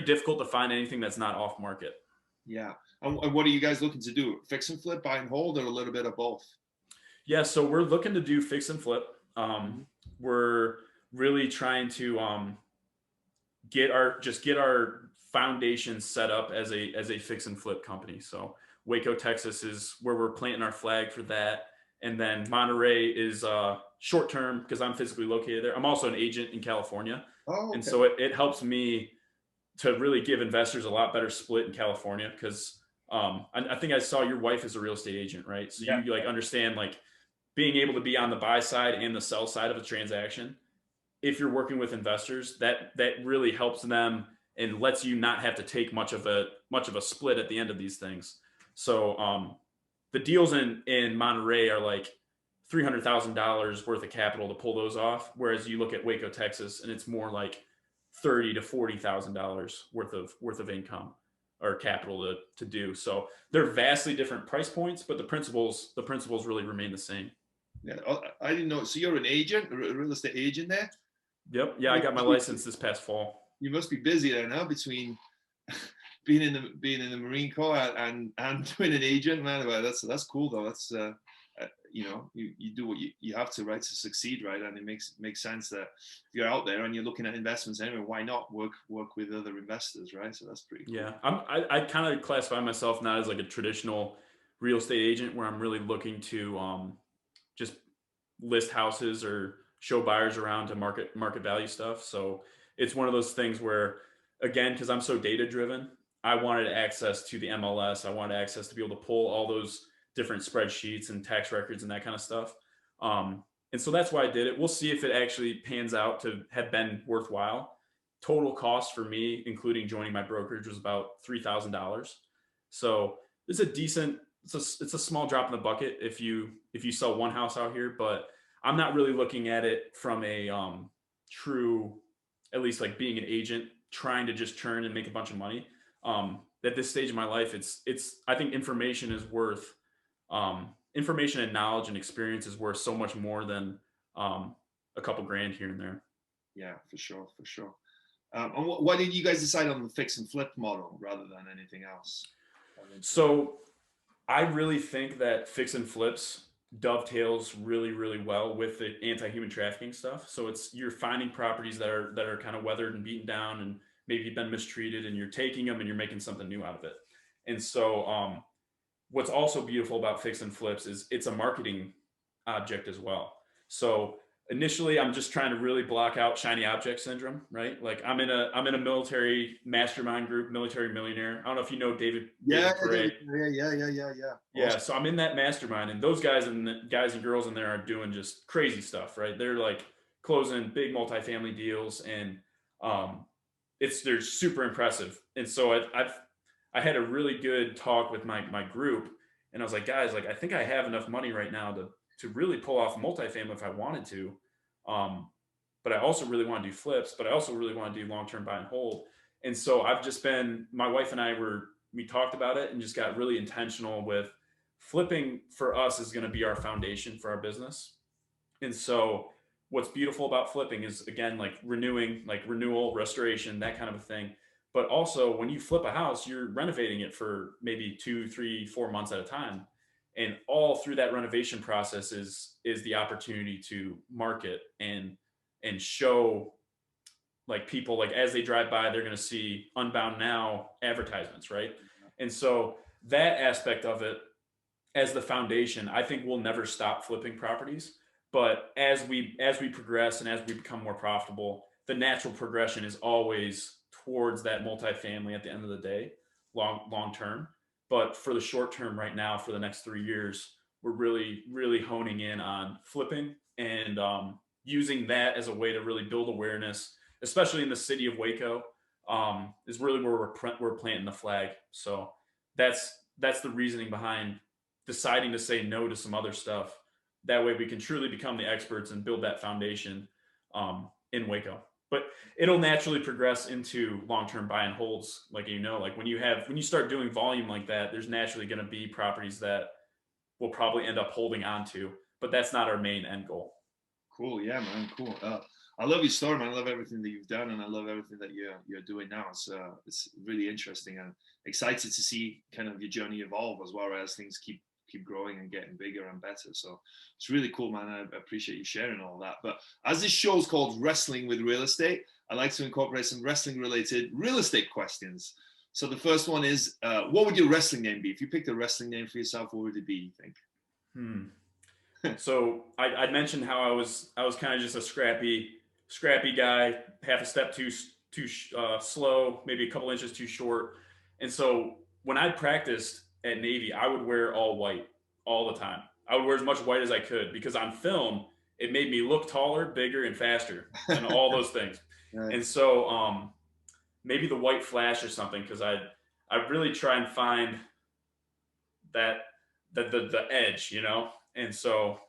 difficult to find anything that's not off market. Yeah. And what are you guys looking to do? Fix and flip, buy and hold, or a little bit of both? Yeah, so we're looking to do fix and flip. We're really trying to get our foundation set up as a fix and flip company. So Waco, Texas is where we're planting our flag for that. And then Monterey is short term because I'm physically located there. I'm also an agent in California. Oh, okay. And so it helps me to really give investors a lot better split in California because I think I saw your wife is a real estate agent, right? So you like understand like being able to be on the buy side and the sell side of a transaction. If you're working with investors, that really helps them and lets you not have to take much of a split at the end of these things. So the deals in Monterey are like $300,000 worth of capital to pull those off, whereas you look at Waco, Texas, and it's more like $30,000 to $40,000 worth of income or capital to do. So they're vastly different price points, but the principles really remain the same. Yeah, I didn't know. So you're an agent, a real estate agent there? Yep. Yeah, I got my license this past fall. You must be busy there now between being in the Marine Corps and being an agent, man. Well, that's cool though. That's you do what you have to, right, to succeed, right? And it makes sense that if you're out there and you're looking at investments anyway, why not work with other investors, right? So that's pretty cool. Yeah, I kind of classify myself not as like a traditional real estate agent where I'm really looking to just list houses or show buyers around to market value stuff. So it's one of those things where, again, because I'm so data driven, I wanted access to the MLS. I wanted access to be able to pull all those different spreadsheets and tax records and that kind of stuff. And so that's why I did it. We'll see if it actually pans out to have been worthwhile. Total cost for me, including joining my brokerage, was about $3,000. So it's a small drop in the bucket if you sell one house out here, but I'm not really looking at it from a true, at least like being an agent trying to just churn and make a bunch of money. At this stage of my life, I think information is worth information and knowledge and experience is worth so much more than a couple grand here and there. Yeah, for sure. And why did you guys decide on the fix and flip model rather than anything else? So I really think that fix and flips dovetails really, really well with the anti-human trafficking stuff. So you're finding properties that are kind of weathered and beaten down and maybe been mistreated, and you're taking them and you're making something new out of it. And so what's also beautiful about fix and flips is it's a marketing object as well. So initially, I'm just trying to really block out shiny object syndrome, right? Like I'm in a military mastermind group, Military Millionaire. I don't know if you know David. Yeah. Yeah. So I'm in that mastermind, and those guys and girls in there are doing just crazy stuff, right? They're like closing big multifamily deals, and they're super impressive. And so I had a really good talk with my group, and I was like, guys, like I think I have enough money right now to really pull off multifamily if I wanted to. But I also really want to do flips, but I also really want to do long-term buy and hold. And so my wife and I we talked about it and just got really intentional with flipping. For us is going to be our foundation for our business. And so what's beautiful about flipping is, again, like renewal, restoration, that kind of a thing. But also when you flip a house, you're renovating it for maybe 2, 3, 4 months at a time. And all through that renovation process is the opportunity to market and show like people, like as they drive by, they're going to see Unbound Now advertisements, right? And so that aspect of it as the foundation, I think we'll never stop flipping properties. But as we progress and as we become more profitable, the natural progression is always towards that multifamily at the end of the day, long term. But for the short term right now, for the next 3 years, we're really, really honing in on flipping and using that as a way to really build awareness, especially in the city of Waco, is really where we're planting the flag. So that's the reasoning behind deciding to say no to some other stuff. That way we can truly become the experts and build that foundation in Waco. But it'll naturally progress into long-term buy and holds. Like, like when you start doing volume like that, there's naturally going to be properties that we'll probably end up holding on to, but that's not our main end goal. Cool. Yeah, man. Cool. I love your story, man. I love everything that you've done, and I love everything that you're doing now. It's really interesting, and excited to see kind of your journey evolve as well as things keep growing and getting bigger and better. So it's really cool, man. I appreciate you sharing all that. But as this show is called Wrestling with Real Estate, I like to incorporate some wrestling related real estate questions. So the first one is, what would your wrestling name be? If you picked a wrestling name for yourself, what would it be, you think? So I mentioned how I was kind of just a scrappy guy, half a step too slow, maybe a couple inches too short. And so when I practiced at Navy, I would wear all white all the time. I would wear as much white as I could because on film, it made me look taller, bigger, and faster, and all those things. Right. And so maybe the white flash or something, because I really try and find that the edge, And so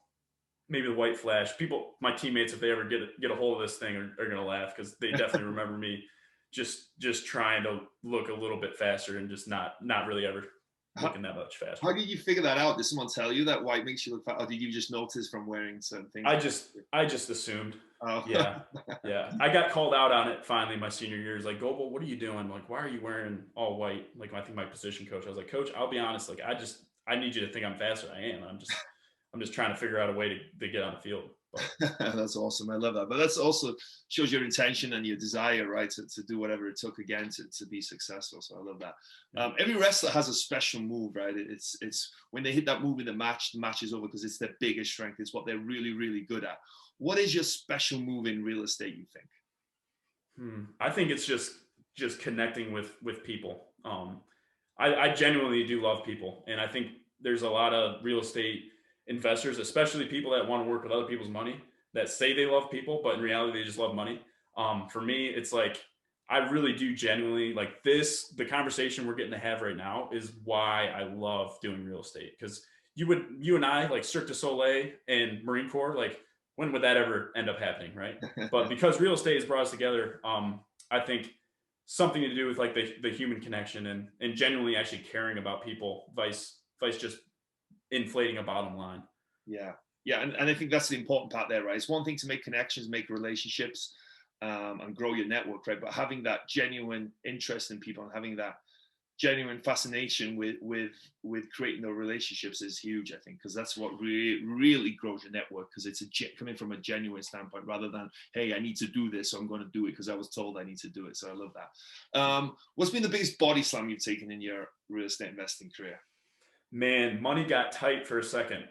maybe the white flash. People, my teammates, if they ever get a hold of this thing, are gonna laugh because they definitely remember me just trying to look a little bit faster and just not really ever looking that much faster. How did you figure that out? Did someone tell you that white makes you look fat, or did you just notice from wearing certain things? I just assumed. Oh. Yeah. I got called out on it finally my senior year. He's like, Goble, what are you doing? I'm like, why are you wearing all white? Like, I think my position coach. I was like, Coach, I'll be honest. Like, I need you to think I'm faster. I am. I'm just trying to figure out a way to get on the field. That's awesome. I love that. But that's also shows your intention and your desire, right, to do whatever it took again to be successful. So I love that. Every wrestler has a special move, right? It's when they hit that move in the match is over because it's their biggest strength. It's what they're really, really good at. What is your special move in real estate, you think? I think it's just connecting with people. I genuinely do love people. And I think there's a lot of real estate investors, especially people that want to work with other people's money, that say they love people, but in reality, they just love money. For me, it's like, I really do genuinely like this. The conversation we're getting to have right now is why I love doing real estate. Because you and I, like Cirque du Soleil and Marine Corps, like, when would that ever end up happening, right? But because real estate has brought us together, I think something to do with like the human connection and genuinely actually caring about people, vice just inflating a bottom line. Yeah. And I think that's the important part there, right? It's one thing to make connections, make relationships, and grow your network, right? But having that genuine interest in people and having that genuine fascination with creating those relationships is huge, I think, because that's what really grows your network, because it's coming from a genuine standpoint rather than, hey, I need to do this, so I'm going to do it because I was told I need to do it. So I love that. What's been the biggest body slam you've taken in your real estate investing career? Man, money got tight for a second.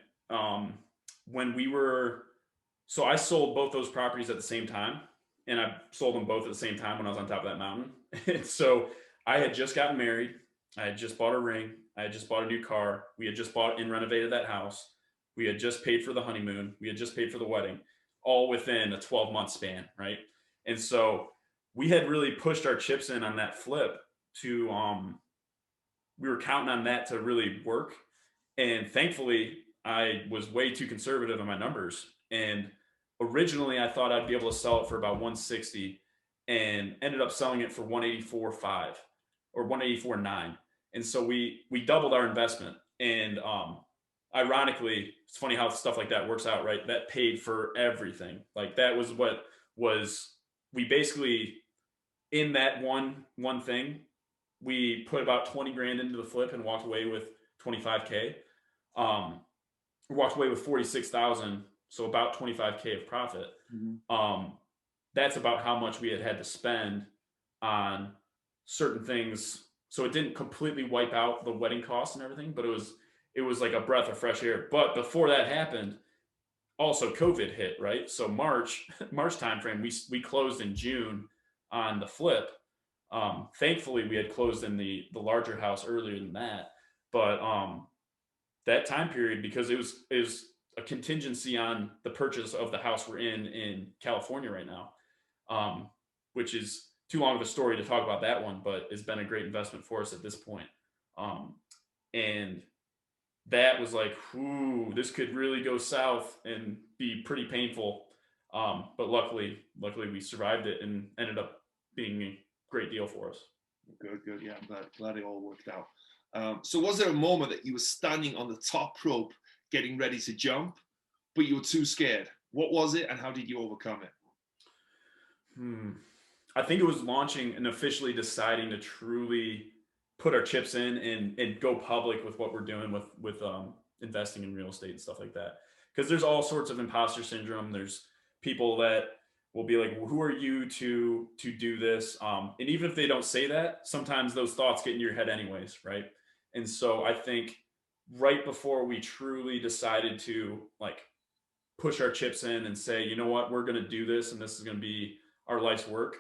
So I sold both those properties at the same time, and I sold them both at the same time when I was on top of that mountain. And so I had just gotten married. I had just bought a ring. I had just bought a new car. We had just bought and renovated that house. We had just paid for the honeymoon. We had just paid for the wedding, all within a 12-month span, right? And so we had really pushed our chips in on that flip to, we were counting on that to really work. And thankfully, I was way too conservative in my numbers. And originally, I thought I'd be able to sell it for about 160 and ended up selling it for 184.5 or 184.9. And so we doubled our investment. And ironically, it's funny how stuff like that works out, right? That paid for everything. Like that was we basically, in that one thing, we put about 20 grand into the flip and walked away with 25K. We walked away with 46,000. So about 25K of profit. Mm-hmm. That's about how much we had to spend on certain things. So it didn't completely wipe out the wedding costs and everything, but it was like a breath of fresh air. But before that happened, also COVID hit, right? So March timeframe, we closed in June on the flip. Thankfully, we had closed in the larger house earlier than that. But that time period, because it was a contingency on the purchase of the house we're in California right now, which is too long of a story to talk about that one, but it's been a great investment for us at this point. And that was like, this could really go south and be pretty painful. But luckily we survived it and ended up being a great deal for us. Good. Yeah, I'm glad it all worked out. So was there a moment that you were standing on the top rope getting ready to jump, but you were too scared? What was it, and how did you overcome it? I think it was launching and officially deciding to truly put our chips in and go public with what we're doing with investing in real estate and stuff like that. Because there's all sorts of imposter syndrome. There's people that will be like, well, who are you to do this? And even if they don't say that, sometimes those thoughts get in your head anyways, right? And so I think right before we truly decided to like push our chips in and say, you know what, we're going to do this and this is going to be our life's work.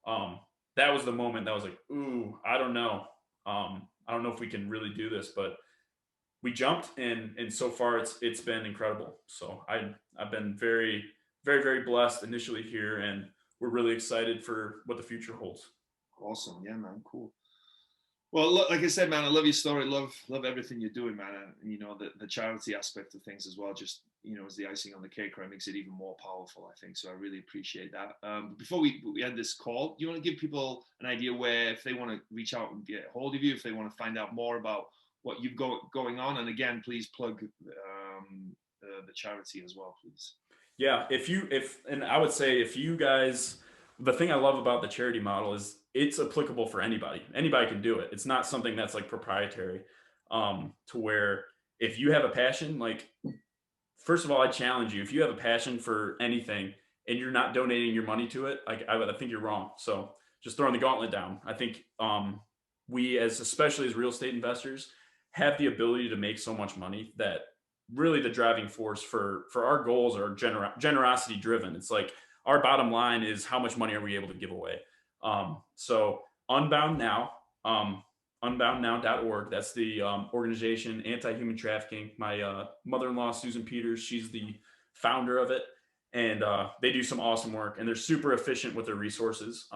That was the moment that was like, ooh, I don't know. I don't know if we can really do this, but we jumped and so far it's been incredible. So I've been very, very, very blessed initially here, and we're really excited for what the future holds. Awesome. Yeah, man. Cool. Well, look, like I said, man, I love your story. Love everything you're doing, man. And, you know, the charity aspect of things as well, just, you know, as the icing on the cake, right, makes it even more powerful, I think. So I really appreciate that. Before we end this call, do you want to give people an idea where, if they want to reach out and get a hold of you, if they want to find out more about what you've got going on? And again, please plug the charity as well, please. Yeah, and I would say if you guys, the thing I love about the charity model is it's applicable for anybody. Anybody can do it. It's not something that's like proprietary, to where if you have a passion, like, first of all, I challenge you, if you have a passion for anything and you're not donating your money to it, like I think you're wrong. So just throwing the gauntlet down. I think we, especially as real estate investors, have the ability to make so much money that really the driving force for our goals are generosity driven. It's like our bottom line is how much money are we able to give away. So Unbound Now, unboundnow.org. That's the organization, anti-human trafficking. My mother-in-law, Susan Peters, she's the founder of it. And they do some awesome work, and they're super efficient with their resources.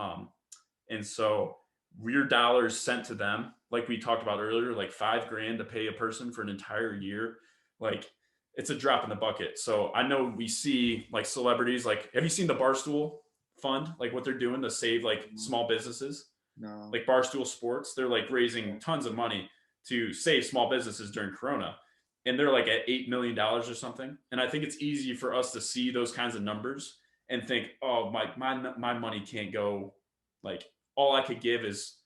And so your dollars sent to them, like we talked about earlier, like $5,000 to pay a person for an entire year, like it's a drop in the bucket. So I know we see like celebrities, like, have you seen the Barstool Fund, like what they're doing to save like small businesses? No. Like Barstool Sports, they're like raising tons of money to save small businesses during Corona. And they're like at $8 million or something. And I think it's easy for us to see those kinds of numbers and think, oh, my money can't go, like all I could give is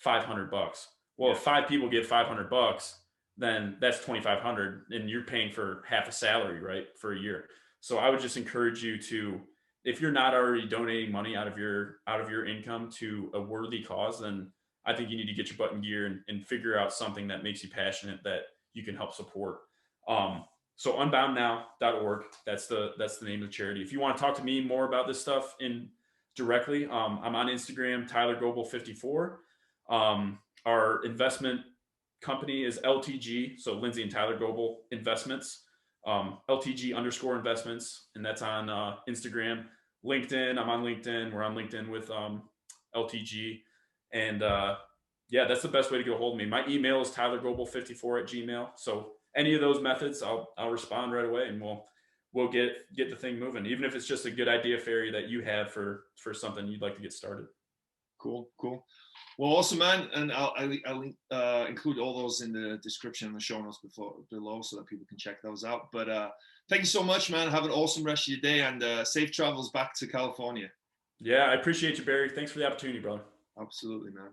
$500. Well, if 5 people give $500, then that's $2,500 and you're paying for half a salary, right, for a year. So I would just encourage you to, if you're not already donating money out of your income to a worthy cause, then I think you need to get your butt in gear and figure out something that makes you passionate that you can help support. So unboundnow.org, that's the name of the charity. If you want to talk to me more about this stuff directly, I'm on Instagram, Tyler Goble 54. Our investment company is LTG, so Lindsay and Tyler Goble Investments, LTG_investments, and that's on Instagram. LinkedIn, I'm on LinkedIn. We're on LinkedIn with LTG, and yeah, that's the best way to get a hold of me. My email is tylergoble54@gmail. So any of those methods, I'll respond right away, and we'll get the thing moving, even if it's just a good idea fairy that you have for something you'd like to get started. Cool. Well, awesome, man. And I'll include all those in the description and the show notes below so that people can check those out. But thank you so much, man. Have an awesome rest of your day, and safe travels back to California. Yeah, I appreciate you, Barry. Thanks for the opportunity, brother. Absolutely, man.